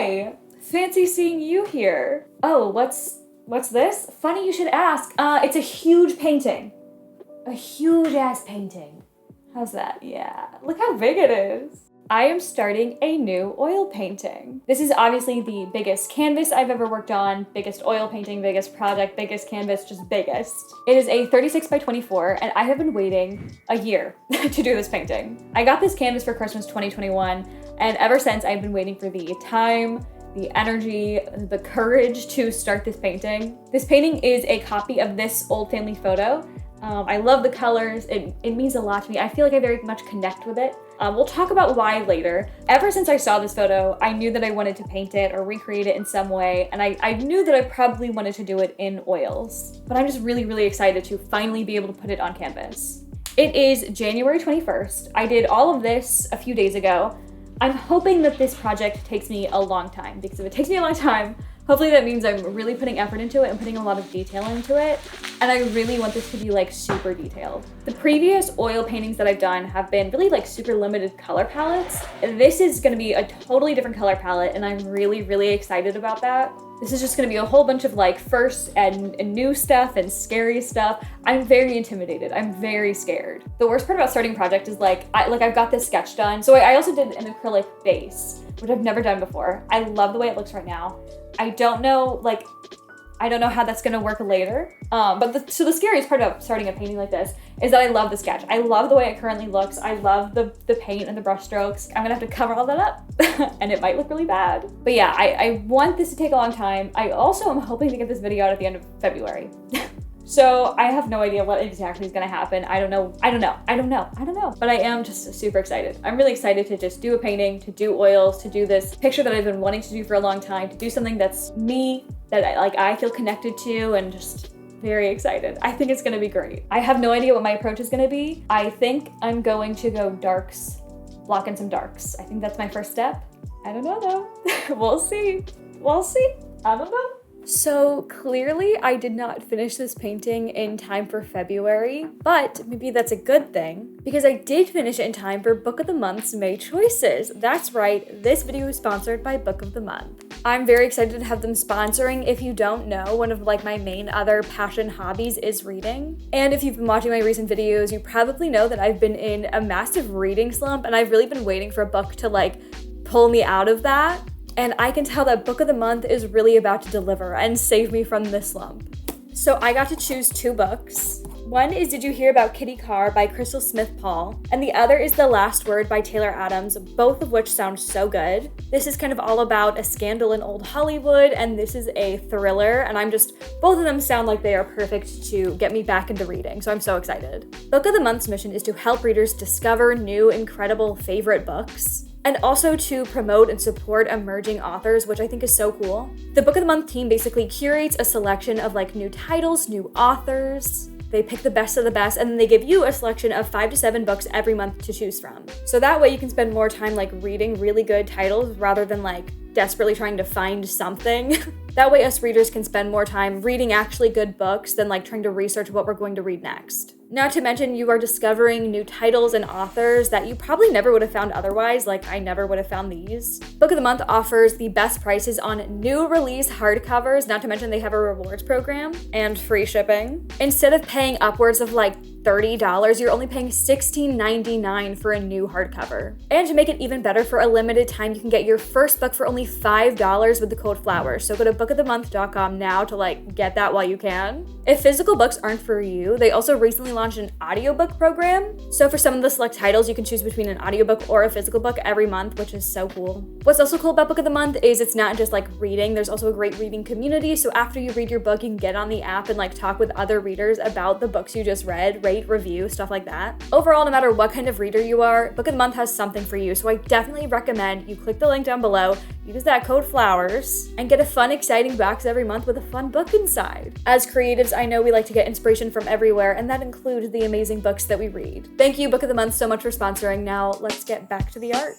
Hi! Fancy seeing you here. Oh, what's this? Funny you should ask. It's a huge painting. A huge ass painting. How's that? Yeah. Look how big it is. I am starting a new oil painting. This is obviously the biggest canvas I've ever worked on, biggest oil painting, biggest project, biggest canvas, just biggest. It is a 36 by 24, and I have been waiting a year to do this painting. I got this canvas for Christmas 2021, and ever since I've been waiting for the time, the energy, the courage to start this painting. This painting is a copy of this old family photo. I love the colors, it means a lot to me. I feel like I very much connect with it. We'll talk about why later. Ever since I saw this photo, I knew that I wanted to paint it or recreate it in some way, and I knew that I probably wanted to do it in oils. But I'm just really, really excited to finally be able to put it on canvas. It is January 21st. I did all of this a few days ago. I'm hoping that this project takes me a long time, because if it takes me a long time, hopefully that means I'm really putting effort into it and putting a lot of detail into it. And I really want this to be like super detailed. The previous oil paintings that I've done have been really like super limited color palettes. This is gonna be a totally different color palette, and I'm really, really excited about that. This is just gonna be a whole bunch of like first and new stuff and scary stuff. I'm very intimidated. I'm very scared. The worst part about starting a project is I've got this sketch done. So I also did an acrylic base, which I've never done before. I love the way it looks right now. I don't know how that's gonna work later. So the scariest part about starting a painting like this is that I love the sketch. I love the way it currently looks. I love the paint and the brush strokes. I'm gonna have to cover all that up and it might look really bad. But yeah, I want this to take a long time. I also am hoping to get this video out at the end of February. So I have no idea what exactly is gonna happen. I don't know. But I am just super excited. I'm really excited to just do a painting, to do oils, to do this picture that I've been wanting to do for a long time, to do something that's me, that I feel connected to, and just very excited. I think it's gonna be great. I have no idea what my approach is gonna be. I think I'm going to go darks, block in some darks. I think that's my first step. I don't know though. We'll see. I don't know. So clearly I did not finish this painting in time for February, but maybe that's a good thing because I did finish it in time for Book of the Month's May Choices. That's right, this video is sponsored by Book of the Month. I'm very excited to have them sponsoring. If you don't know, one of my main other passion hobbies is reading. And if you've been watching my recent videos, you probably know that I've been in a massive reading slump and I've really been waiting for a book to pull me out of that. And I can tell that Book of the Month is really about to deliver and save me from this slump. So I got to choose two books. One is Did You Hear About Kitty Carr by Crystal Smith Paul, and the other is The Last Word by Taylor Adams, both of which sound so good. This is kind of all about a scandal in old Hollywood, and this is a thriller, and both of them sound like they are perfect to get me back into reading, so I'm so excited. Book of the Month's mission is to help readers discover new, incredible favorite books, and also to promote and support emerging authors, which I think is so cool. The Book of the Month team basically curates a selection of new titles, new authors. They pick the best of the best, and then they give you a selection of 5 to 7 books every month to choose from. So that way you can spend more time reading really good titles rather than desperately trying to find something. That way us readers can spend more time reading actually good books than trying to research what we're going to read next. Not to mention you are discovering new titles and authors that you probably never would have found otherwise, I never would have found these. Book of the Month offers the best prices on new release hardcovers, not to mention they have a rewards program and free shipping. Instead of paying upwards of $30, you're only paying $16.99 for a new hardcover. And to make it even better, for a limited time, you can get your first book for only $5 with the code FLOWERS. So go to bookofthemonth.com now to get that while you can. If physical books aren't for you, they also recently launched an audiobook program. So for some of the select titles, you can choose between an audiobook or a physical book every month, which is so cool. What's also cool about Book of the Month is it's not just reading, there's also a great reading community. So after you read your book, you can get on the app and talk with other readers about the books you just read, rate, review, stuff like that. Overall, no matter what kind of reader you are, Book of the Month has something for you. So I definitely recommend you click the link down below, use that code FLOWERS, and get a fun, exciting box every month with a fun book inside. As creatives, I know we like to get inspiration from everywhere, and that includes the amazing books that we read. Thank you, Book of the Month, so much for sponsoring. Now let's get back to the art.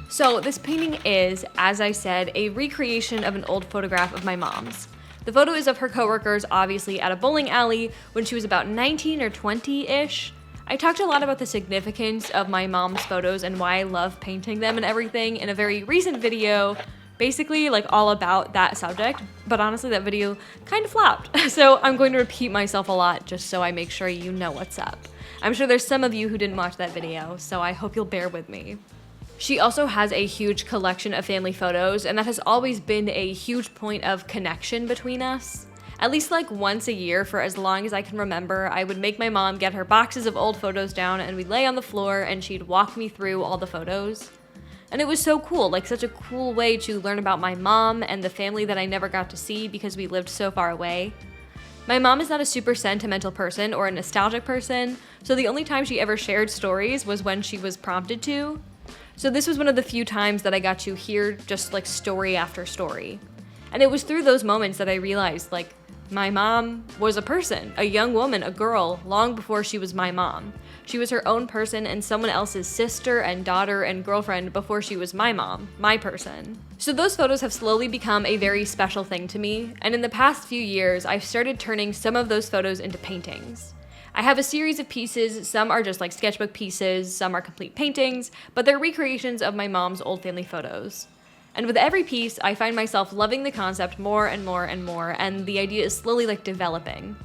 So this painting is, as I said, a recreation of an old photograph of my mom's. The photo is of her coworkers, obviously, at a bowling alley when she was about 19 or 20-ish. I talked a lot about the significance of my mom's photos and why I love painting them and everything in a very recent video, basically like all about that subject, but honestly that video kind of flopped. So I'm going to repeat myself a lot just so I make sure you know what's up. I'm sure there's some of you who didn't watch that video, so I hope you'll bear with me. She also has a huge collection of family photos, and that has always been a huge point of connection between us. At least like once a year for as long as I can remember, I would make my mom get her boxes of old photos down and we'd lay on the floor and she'd walk me through all the photos. And it was so cool, like such a cool way to learn about my mom and the family that I never got to see because we lived so far away. My mom is not a super sentimental person or a nostalgic person, so the only time she ever shared stories was when she was prompted to. So this was one of the few times that I got to hear just like story after story. And it was through those moments that I realized like my mom was a person, a young woman, a girl, long before she was my mom. She was her own person and someone else's sister and daughter and girlfriend before she was my mom, my person. So those photos have slowly become a very special thing to me, and in the past few years, I've started turning some of those photos into paintings. I have a series of pieces, some are just like sketchbook pieces, some are complete paintings, but they're recreations of my mom's old family photos. And with every piece, I find myself loving the concept more and more and more, and the idea is slowly like developing.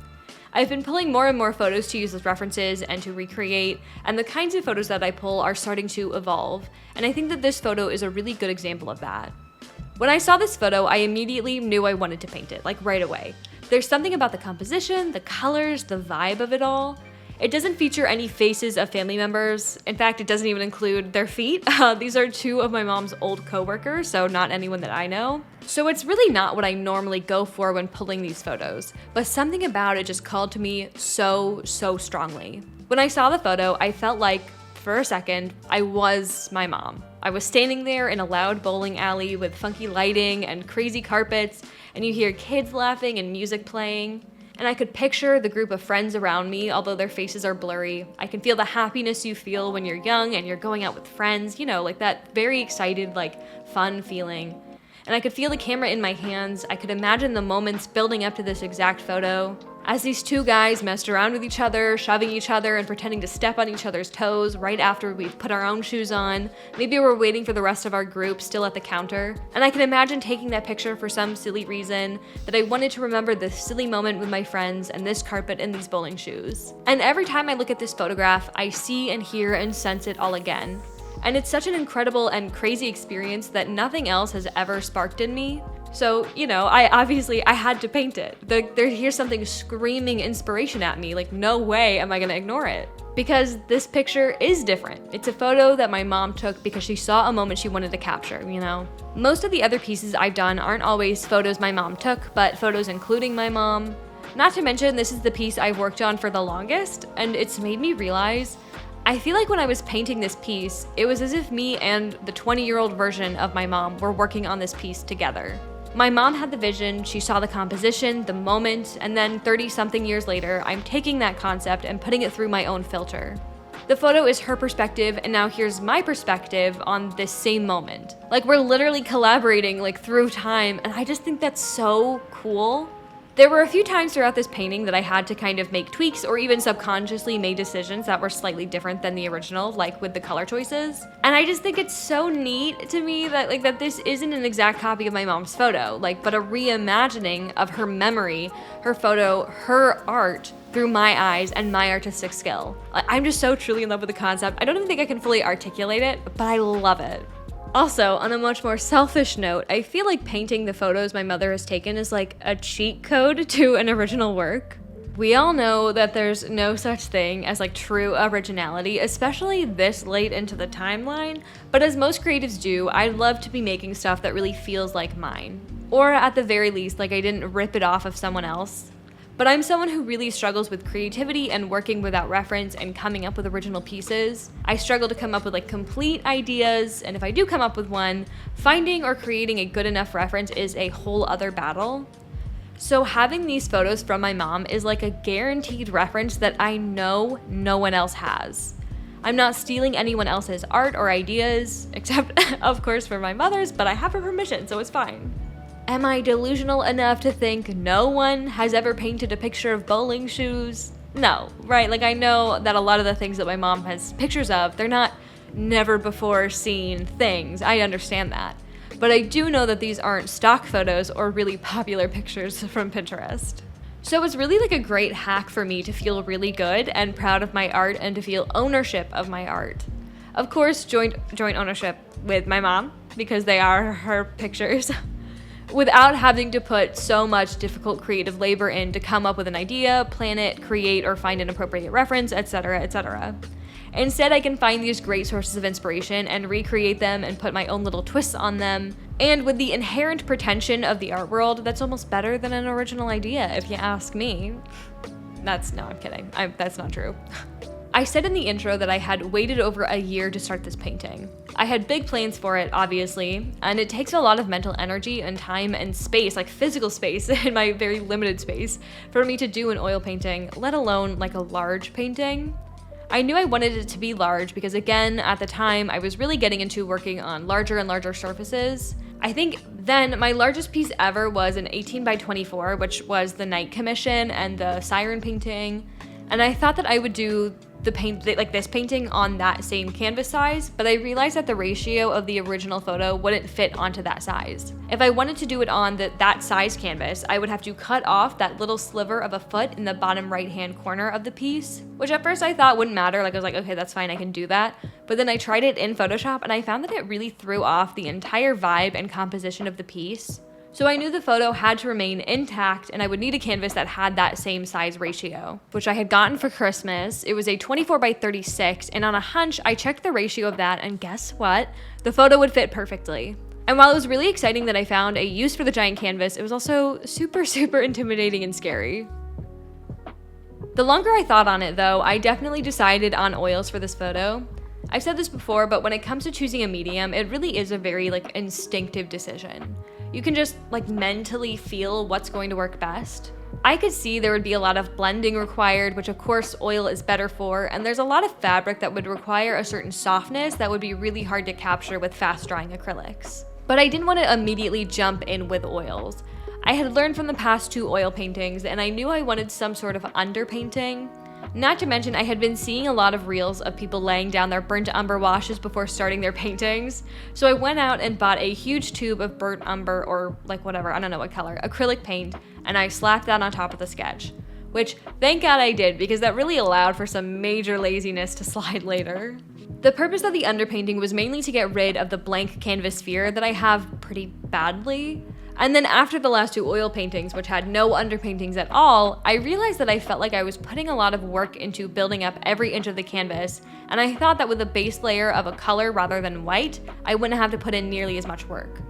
I've been pulling more and more photos to use as references and to recreate, and the kinds of photos that I pull are starting to evolve, and I think that this photo is a really good example of that. When I saw this photo, I immediately knew I wanted to paint it, like right away. There's something about the composition, the colors, the vibe of it all. It doesn't feature any faces of family members. In fact, it doesn't even include their feet. These are two of my mom's old coworkers, so not anyone that I know. So it's really not what I normally go for when pulling these photos, but something about it just called to me so strongly. When I saw the photo, I felt like, for a second, I was my mom. I was standing there in a loud bowling alley with funky lighting and crazy carpets, and you hear kids laughing and music playing. And I could picture the group of friends around me, although their faces are blurry. I can feel the happiness you feel when you're young and you're going out with friends, you know, like that very excited, like fun feeling. And I could feel the camera in my hands. I could imagine the moments building up to this exact photo. As these two guys messed around with each other, shoving each other and pretending to step on each other's toes right after we've put our own shoes on. Maybe we're waiting for the rest of our group still at the counter. And I can imagine taking that picture for some silly reason, that I wanted to remember this silly moment with my friends and this carpet and these bowling shoes. And every time I look at this photograph, I see and hear and sense it all again. And it's such an incredible and crazy experience that nothing else has ever sparked in me. So, you know, I had to paint it. Here's something screaming inspiration at me, like no way am I gonna ignore it. Because this picture is different. It's a photo that my mom took because she saw a moment she wanted to capture, you know? Most of the other pieces I've done aren't always photos my mom took, but photos including my mom. Not to mention, this is the piece I've worked on for the longest, and it's made me realize I feel like when I was painting this piece, it was as if me and the 20-year-old version of my mom were working on this piece together. My mom had the vision, she saw the composition, the moment, and then 30-something years later, I'm taking that concept and putting it through my own filter. The photo is her perspective, and now here's my perspective on this same moment. Like, we're literally collaborating, like, through time, and I just think that's so cool. There were a few times throughout this painting that I had to kind of make tweaks or even subconsciously made decisions that were slightly different than the original, like with the color choices. And I just think it's so neat to me that that this isn't an exact copy of my mom's photo, but a reimagining of her memory, her photo, her art through my eyes and my artistic skill. I'm just so truly in love with the concept. I don't even think I can fully articulate it, but I love it. Also, on a much more selfish note, I feel like painting the photos my mother has taken is like a cheat code to an original work. We all know that there's no such thing as true originality, especially this late into the timeline, but as most creatives do, I'd love to be making stuff that really feels like mine. Or at the very least, like I didn't rip it off of someone else. But I'm someone who really struggles with creativity and working without reference and coming up with original pieces. I struggle to come up with complete ideas, and if I do come up with one, finding or creating a good enough reference is a whole other battle. So having these photos from my mom is like a guaranteed reference that I know no one else has. I'm not stealing anyone else's art or ideas, except of course for my mother's, but I have her permission, so it's fine. Am I delusional enough to think no one has ever painted a picture of bowling shoes? No, right? Like I know that a lot of the things that my mom has pictures of, they're not never before seen things. I understand that. But I do know that these aren't stock photos or really popular pictures from Pinterest. So it's really like a great hack for me to feel really good and proud of my art and to feel ownership of my art. Of course, joint ownership with my mom because they are her pictures. Without having to put so much difficult creative labor in to come up with an idea, plan it, create, or find an appropriate reference, etc., etc. Instead, I can find these great sources of inspiration and recreate them and put my own little twists on them. And with the inherent pretension of the art world, that's almost better than an original idea, if you ask me. I'm kidding. That's not true. I said in the intro that I had waited over a year to start this painting. I had big plans for it, obviously, and it takes a lot of mental energy and time and space, like physical space in my very limited space, for me to do an oil painting, let alone like a large painting. I knew I wanted it to be large because, again, at the time, I was really getting into working on larger and larger surfaces. I think then my largest piece ever was an 18 by 24, which was the night commission and the siren painting. And I thought that I would do this painting on that same canvas size, but I realized that the ratio of the original photo wouldn't fit onto that size. If I wanted to do it on that size canvas, I would have to cut off that little sliver of a foot in the bottom right-hand corner of the piece, which at first I thought wouldn't matter. Like I was like, okay, that's fine, I can do that. But then I tried it in Photoshop and I found that it really threw off the entire vibe and composition of the piece. So I knew the photo had to remain intact and I would need a canvas that had that same size ratio, which I had gotten for Christmas. It was a 24 by 36, and on a hunch, I checked the ratio of that, and guess what? The photo would fit perfectly. And while it was really exciting that I found a use for the giant canvas, it was also super, super intimidating and scary. The longer I thought on it though, I definitely decided on oils for this photo. I've said this before, but when it comes to choosing a medium, it really is a very instinctive decision. You can just mentally feel what's going to work best. I could see there would be a lot of blending required, which of course oil is better for, and there's a lot of fabric that would require a certain softness that would be really hard to capture with fast drying acrylics. But I didn't want to immediately jump in with oils. I had learned from the past 2 oil paintings, and I knew I wanted some sort of underpainting. Not to mention, I had been seeing a lot of reels of people laying down their burnt umber washes before starting their paintings. So I went out and bought a huge tube of burnt umber, or whatever, I don't know what color, acrylic paint, and I slapped that on top of the sketch. Which, thank God I did, because that really allowed for some major laziness to slide later. The purpose of the underpainting was mainly to get rid of the blank canvas sphere that I have pretty badly. And then after the last 2 oil paintings, which had no underpaintings at all, I realized that I felt like I was putting a lot of work into building up every inch of the canvas, and I thought that with a base layer of a color rather than white, I wouldn't have to put in nearly as much work.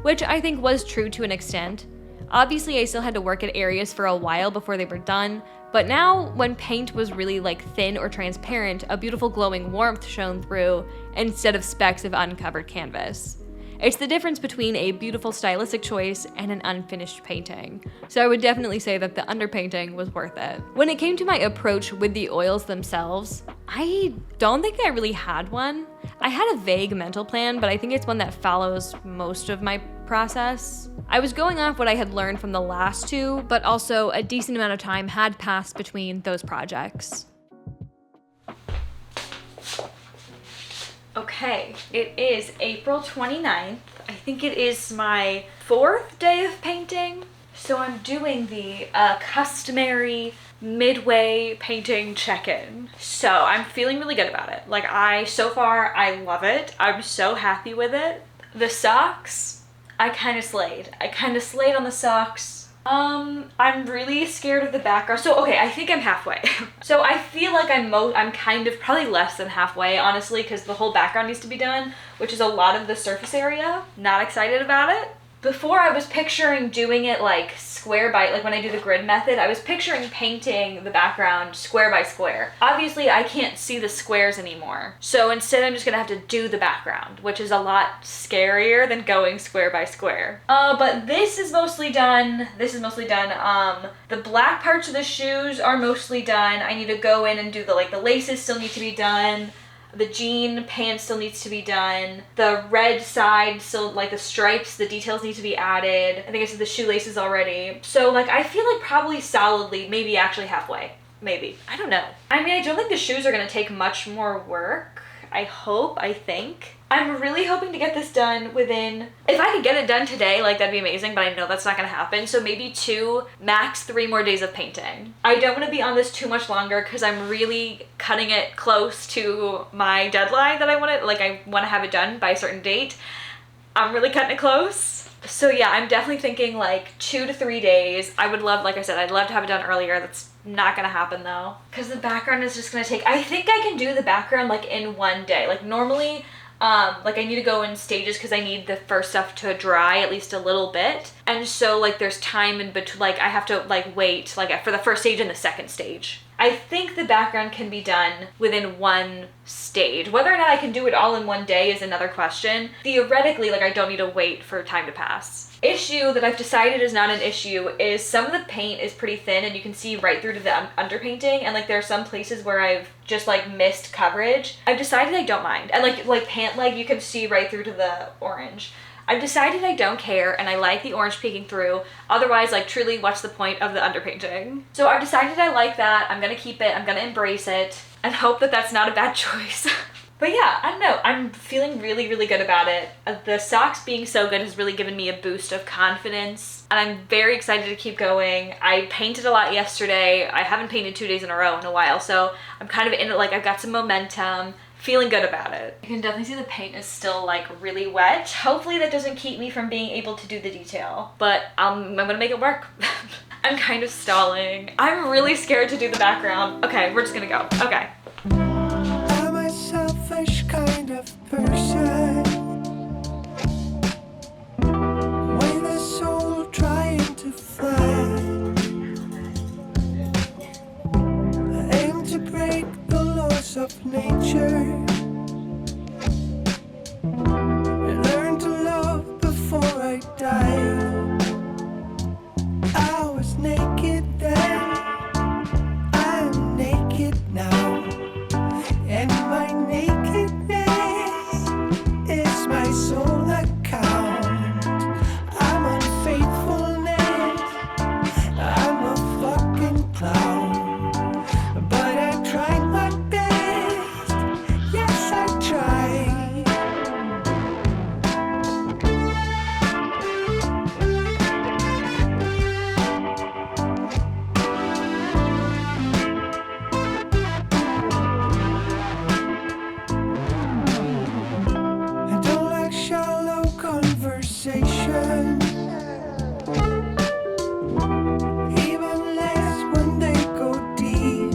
Which I think was true to an extent. Obviously, I still had to work at areas for a while before they were done, but now, when paint was really thin or transparent, a beautiful glowing warmth shone through instead of specks of uncovered canvas. It's the difference between a beautiful stylistic choice and an unfinished painting. So I would definitely say that the underpainting was worth it. When it came to my approach with the oils themselves, I don't think I really had one. I had a vague mental plan, but I think it's one that follows most of my process. I was going off what I had learned from the last 2, but also a decent amount of time had passed between those projects. Okay, it is April 29th. I think it is my 4th day of painting. So I'm doing the customary midway painting check-in. So I'm feeling really good about it. So far, I love it. I'm so happy with it. The socks, I kind of slayed. On the socks. I'm really scared of the background. So, okay, I think I'm halfway. So I feel like I'm kind of probably less than halfway, honestly, because the whole background needs to be done, which is a lot of the surface area. Not excited about it. Before, I was picturing doing it square by, when I do the grid method, I was picturing painting the background square by square. Obviously, I can't see the squares anymore. So instead, I'm just gonna have to do the background, which is a lot scarier than going square by square. But this is mostly done. The black parts of the shoes are mostly done. I need to go in and do the laces still need to be done. The jean pants still needs to be done. The red side still, the stripes, the details need to be added. I think I said the shoelaces already. So, I feel probably solidly, maybe actually halfway. Maybe. I don't know. I mean, I don't think the shoes are gonna take much more work. I think. I'm really hoping to get this done within, if I could get it done today, like that'd be amazing, but I know that's not gonna happen. So maybe 2, max 3 more days of painting. I don't wanna be on this too much longer because I'm really cutting it close to my deadline that I wanna have it done by a certain date. I'm really cutting it close. So yeah, I'm definitely thinking like 2 to 3 days. I would love, like I said, I'd love to have it done earlier. That's not gonna happen though. Cause the background is just gonna take, I think I can do the background like in one day. Like normally, like I need to go in stages because I need the first stuff to dry at least a little bit. And so like there's time in between, like I have to like wait like for the first stage and the second stage. I think the background can be done within one stage. Whether or not I can do it all in one day is another question. Theoretically, like I don't need to wait for time to pass. Issue that I've decided is not an issue is some of the paint is pretty thin and you can see right through to the underpainting, and like there are some places where I've just like missed coverage. I've decided I don't mind. And like pant leg, you can see right through to the orange. I've decided I don't care and I like the orange peeking through. Otherwise, like truly, what's the point of the underpainting? So I've decided I like that. I'm gonna keep it, I'm gonna embrace it, and hope that that's not a bad choice. But yeah, I don't know. I'm feeling really, really good about it. The socks being so good has really given me a boost of confidence. And I'm very excited to keep going. I painted a lot yesterday. I haven't painted 2 days in a row in a while. So I'm kind of in it, like I've got some momentum. Feeling good about it. You can definitely see the paint is still like really wet. Hopefully that doesn't keep me from being able to do the detail. But I'm gonna make it work. I'm kind of stalling. I'm really scared to do the background. Okay, we're just gonna go. Okay. I'm a selfish kind of person with a soul trying to fly. I aim to break the laws of nature and learn to love before I die. I was naked then, I'm naked now, and my nakedness is my sole account. I'm unfaithfulness, I'm a fucking clown, but I tried my best, yes I tried. I don't like shallow conversations, even less when they go deep.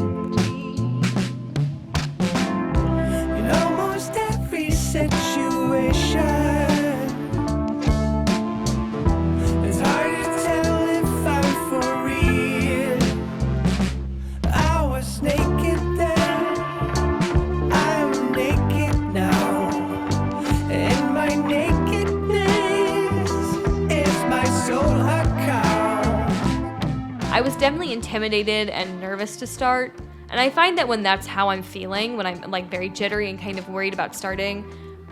In almost every situation, it's hard to tell if I'm for real. I was naked then, I'm naked now, and my nakedness is my sole account. I was definitely intimidated and nervous to start, and I find that when that's how I'm feeling, when I'm like very jittery and kind of worried about starting,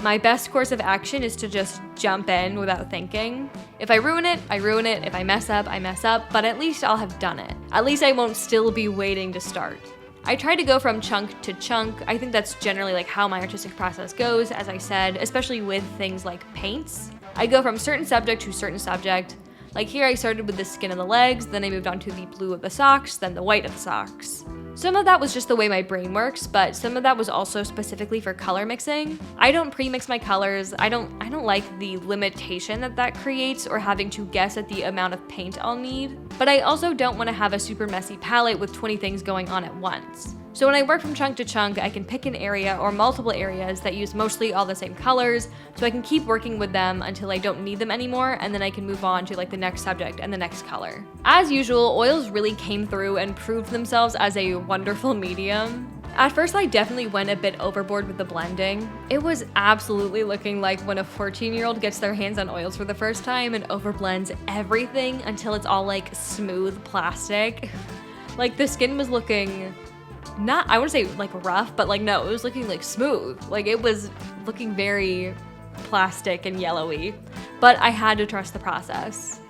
my best course of action is to just jump in without thinking. If I ruin it, I ruin it. If I mess up, I mess up, but at least I'll have done it. At least I won't still be waiting to start. I try to go from chunk to chunk. I think that's generally like how my artistic process goes, as I said, especially with things like paints. I go from certain subject to certain subject. Like here I started with the skin of the legs, then I moved on to the blue of the socks, then the white of the socks. Some of that was just the way my brain works, but some of that was also specifically for color mixing. I don't pre-mix my colors. I don't like the limitation that creates, or having to guess at the amount of paint I'll need. But I also don't want to have a super messy palette with 20 things going on at once. So when I work from chunk to chunk, I can pick an area or multiple areas that use mostly all the same colors, so I can keep working with them until I don't need them anymore, and then I can move on to like the next subject and the next color. As usual, oils really came through and proved themselves as a wonderful medium. At first, I definitely went a bit overboard with the blending. It was absolutely looking like when a 14-year-old gets their hands on oils for the first time and overblends everything until it's all like smooth plastic. Like the skin was looking not, I wouldn't say like rough, but like no, it was looking like smooth. Like it was looking very plastic and yellowy, but I had to trust the process.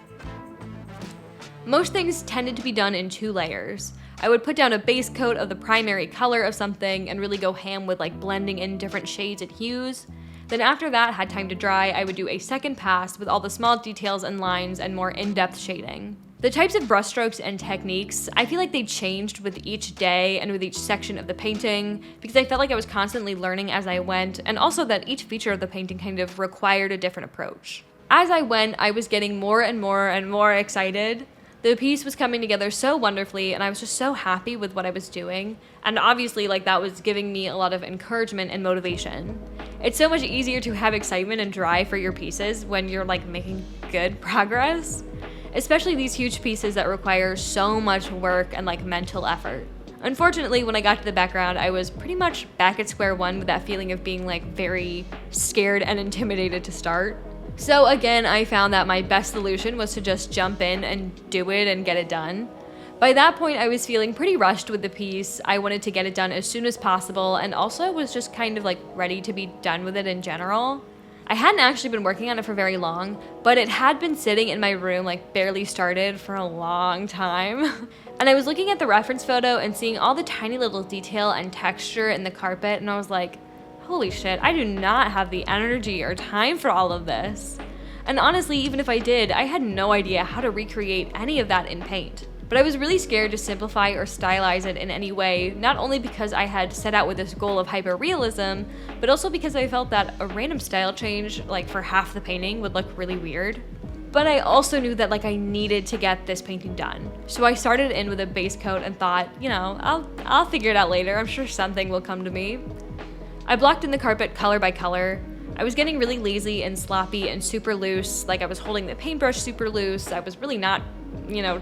Most things tended to be done in 2 layers. I would put down a base coat of the primary color of something and really go ham with like blending in different shades and hues. Then after that had time to dry, I would do a second pass with all the small details and lines and more in-depth shading. The types of brushstrokes and techniques, I feel like they changed with each day and with each section of the painting because I felt like I was constantly learning as I went, and also that each feature of the painting kind of required a different approach. As I went, I was getting more and more and more excited. The piece was coming together so wonderfully, and I was just so happy with what I was doing. And obviously, like, that was giving me a lot of encouragement and motivation. It's so much easier to have excitement and drive for your pieces when you're like making good progress. Especially these huge pieces that require so much work and like mental effort. Unfortunately, when I got to the background, I was pretty much back at square one with that feeling of being like very scared and intimidated to start. So again, I found that my best solution was to just jump in and do it and get it done. By that point, I was feeling pretty rushed with the piece. I wanted to get it done as soon as possible, and also was just kind of like ready to be done with it in general. I hadn't actually been working on it for very long, but it had been sitting in my room like barely started for a long time. And I was looking at the reference photo and seeing all the tiny little detail and texture in the carpet, and I was like, holy shit, I do not have the energy or time for all of this. And honestly, even if I did, I had no idea how to recreate any of that in Paint. But I was really scared to simplify or stylize it in any way, not only because I had set out with this goal of hyper-realism, but also because I felt that a random style change, like for half the painting, would look really weird. But I also knew that like I needed to get this painting done. So I started in with a base coat and thought, you know, I'll figure it out later. I'm sure something will come to me. I blocked in the carpet color by color. I was getting really lazy and sloppy and super loose, like I was holding the paintbrush super loose. I was really not,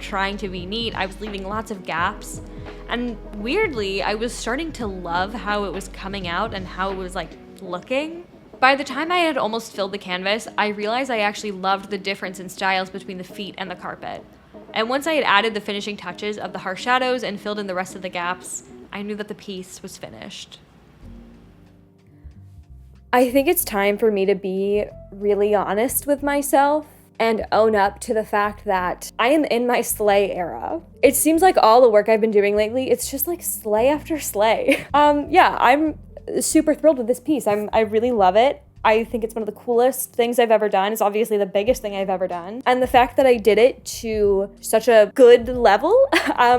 trying to be neat. I was leaving lots of gaps. And weirdly, I was starting to love how it was coming out and how it was like looking. By the time I had almost filled the canvas, I realized I actually loved the difference in styles between the feet and the carpet. And once I had added the finishing touches of the harsh shadows and filled in the rest of the gaps, I knew that the piece was finished. I think it's time for me to be really honest with myself and own up to the fact that I am in my slay era. It seems like all the work I've been doing lately, it's just like slay after slay. I'm super thrilled with this piece. I really love it. I think it's one of the coolest things I've ever done. It's obviously the biggest thing I've ever done. And the fact that I did it to such a good level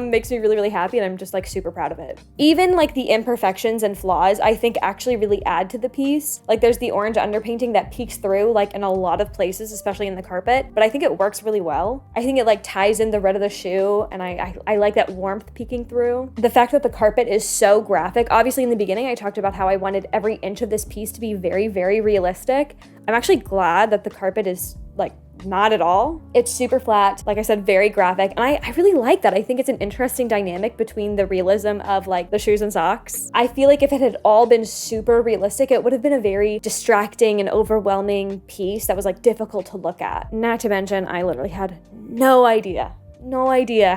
makes me really, really happy, and I'm just like super proud of it. Even like the imperfections and flaws, I think actually really add to the piece. Like there's the orange underpainting that peeks through like in a lot of places, especially in the carpet, but I think it works really well. I think it like ties in the red of the shoe, and I like that warmth peeking through. The fact that the carpet is so graphic. Obviously in the beginning, I talked about how I wanted every inch of this piece to be very, very realistic. I'm actually glad that the carpet is like not at all. It's super flat, like I said, very graphic, and I really like that. I think it's an interesting dynamic between the realism of like the shoes and socks. I feel like if it had all been super realistic, it would have been a very distracting and overwhelming piece that was like difficult to look at. Not to mention, I literally had no idea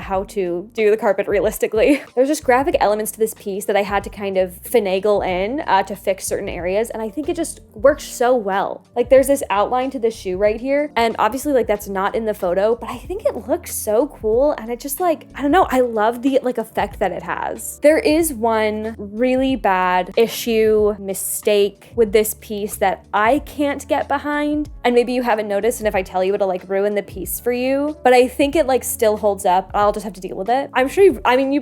how to do the carpet realistically. There's just graphic elements to this piece that I had to kind of finagle in to fix certain areas, and I think it just works so well. Like there's this outline to the shoe right here, and obviously like that's not in the photo, but I think it looks so cool, and it just like, I don't know, I love the like effect that it has. There is one really bad issue, mistake with this piece that I can't get behind, and maybe you haven't noticed, and if I tell you it'll like ruin the piece for you, but I think it like still holds up. I'll just have to deal with it. I'm sure you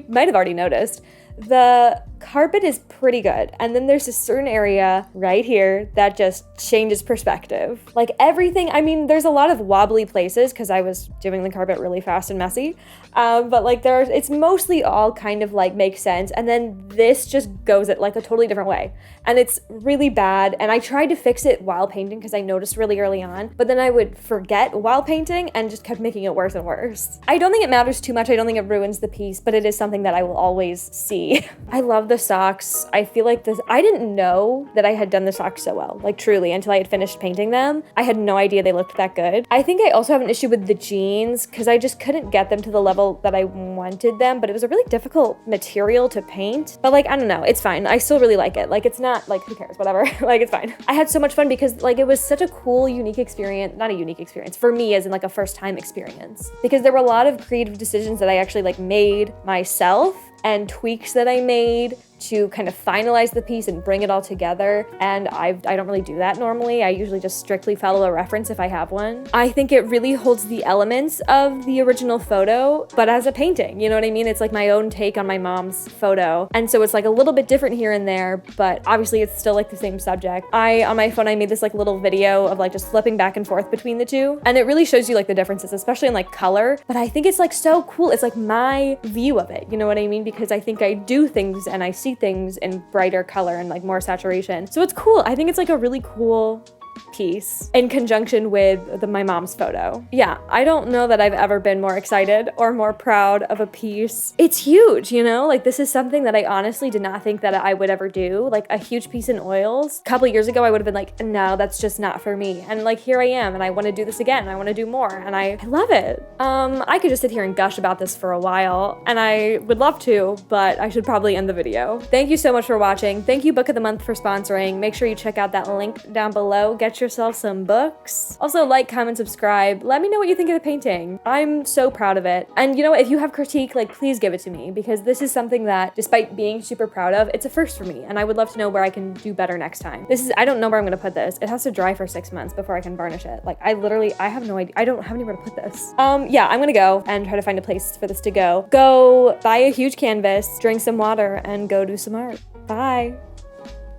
might have already noticed. The carpet is pretty good. And then there's a certain area right here that just changes perspective. Like everything, there's a lot of wobbly places because I was doing the carpet really fast and messy. But like it's mostly all kind of like makes sense. And then this just goes it like a totally different way. And it's really bad. And I tried to fix it while painting because I noticed really early on, but then I would forget while painting and just kept making it worse and worse. I don't think it matters too much. I don't think it ruins the piece, but it is something that I will always see. I love the socks. I feel like I didn't know that I had done the socks so well, like truly, until I had finished painting them. I had no idea they looked that good. I think I also have an issue with the jeans because I just couldn't get them to the level that I wanted them, but it was a really difficult material to paint. But like, I don't know, it's fine. I still really like it. Like, it's not like, who cares, whatever. Like, it's fine. I had so much fun because like, it was such a cool, unique experience, not a unique experience for me as in like a first time experience, because there were a lot of creative decisions that I actually like made myself and tweaks that I made to kind of finalize the piece and bring it all together. And I don't really do that normally. I usually just strictly follow a reference if I have one. I think it really holds the elements of the original photo, but as a painting, you know what I mean? It's like my own take on my mom's photo. And so it's like a little bit different here and there, but obviously it's still like the same subject. On my phone, I made this like little video of like just flipping back and forth between the two. And it really shows you like the differences, especially in like color. But I think it's like so cool. It's like my view of it, you know what I mean? Because I think I do things and I see things in brighter color and like more saturation. So it's cool. I think it's like a really cool piece in conjunction with my mom's photo. Yeah, I don't know that I've ever been more excited or more proud of a piece. It's huge, you know? Like this is something that I honestly did not think that I would ever do. Like a huge piece in oils. A couple years ago, I would have been like, no, that's just not for me. And like here I am and I want to do this again. I want to do more and I love it. I could just sit here and gush about this for a while and I would love to, but I should probably end the video. Thank you so much for watching. Thank you Book of the Month for sponsoring. Make sure you check out that link down below. Get yourself some books. Also like, comment, subscribe. Let me know what you think of the painting. I'm so proud of it. And you know what, if you have critique, like please give it to me because this is something that despite being super proud of, it's a first for me and I would love to know where I can do better next time. I don't know where I'm gonna put this. It has to dry for 6 months before I can varnish it. Like I have no idea. I don't have anywhere to put this. Yeah, I'm gonna go and try to find a place for this to go. Go buy a huge canvas, drink some water, and go do some art. Bye.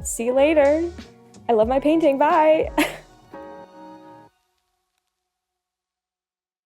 See you later. I love my painting. Bye.